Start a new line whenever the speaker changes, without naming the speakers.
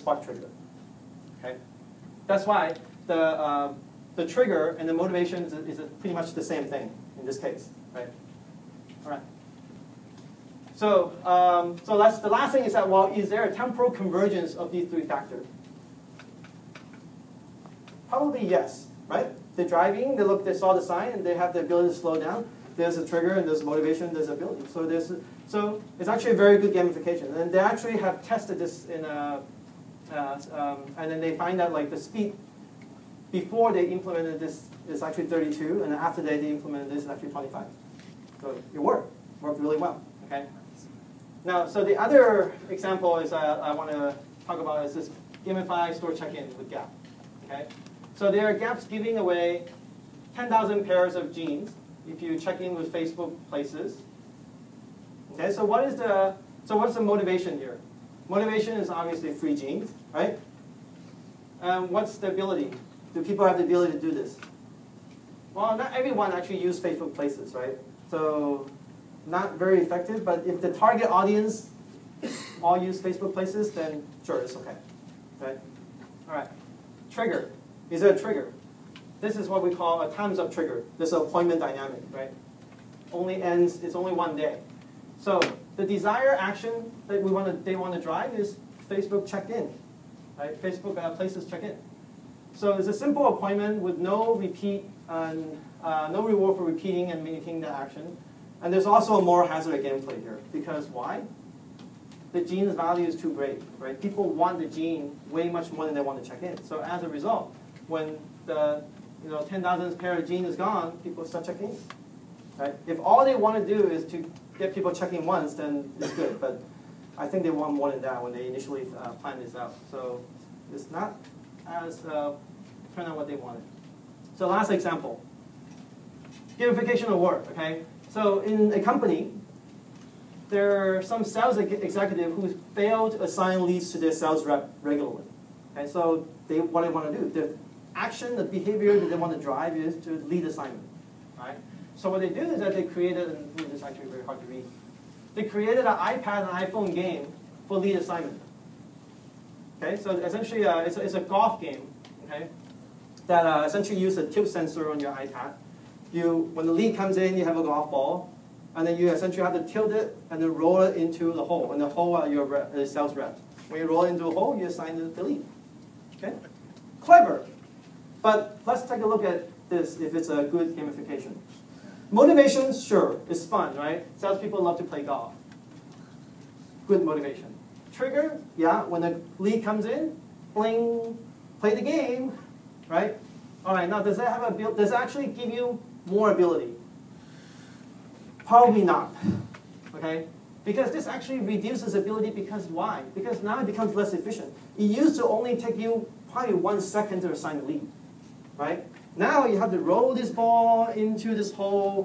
spark trigger. Okay, that's why the trigger and the motivation is pretty much the same thing in this case, right? All right. So that's the last thing is that, well, is there a temporal convergence of these three factors? Probably yes, right? They're driving, they saw the sign, and they have the ability to slow down. There's a trigger, and there's motivation, there's ability. So it's actually a very good gamification. And they actually have tested this in and then they find that like the speed before they implemented this is actually 32, and after they implemented this is actually 25. So it worked really well. Okay. Now, so the other example is I want to talk about is this gamify store check-in with Gap. Okay. So there are Gaps giving away 10,000 pairs of jeans if you check in with Facebook Places. Okay. So what's the motivation here? Motivation is obviously free jeans, right? What's the ability? Do people have the ability to do this? Well, not everyone actually uses Facebook Places, right? So not very effective, but if the target audience all use Facebook Places, then sure, it's okay. Right? All right. Trigger. Is there a trigger? This is what we call a time's up trigger. This is appointment dynamic, right? It's only one day. So the desired action that they want to drive is Facebook check-in, right? Facebook Places check-in. So it's a simple appointment with no repeat and no reward for repeating and making the action. And there's also a moral hazard gameplay here. Because why? The gene's value is too great, right? People want the gene way much more than they want to check in. So as a result, when the 10,000th pair of gene is gone, people start checking in, right? If all they want to do is to get people checking once, then it's good. But I think they want more than that when they initially planned this out. So it's not as turn out what they wanted. So last example, gamification of work. Okay, so in a company, there are some sales executive who failed to assign leads to their sales rep regularly. Okay, so what they want to do, the action, the behavior that they want to drive is to lead assignment. Right. So what they do is that they created, and this is actually very hard to read. They created an iPad and iPhone game for lead assignment. Okay, so essentially it's a golf game. Okay, that essentially uses a tilt sensor on your iPad. When the lead comes in, you have a golf ball, and then you essentially have to tilt it and then roll it into the hole. And the hole are your sales reps. When you roll it into a hole, you assign the lead. Okay, clever. But let's take a look at this if it's a good gamification. Motivation, sure, it's fun, right? Salespeople love to play golf. Good motivation. Trigger, yeah, when the lead comes in, bling, play the game, right? All right, now does it actually give you more ability? Probably not, okay? Because this actually reduces ability because why? Because now it becomes less efficient. It used to only take you probably 1 second to assign the lead, right? Now you have to roll this ball into this hole,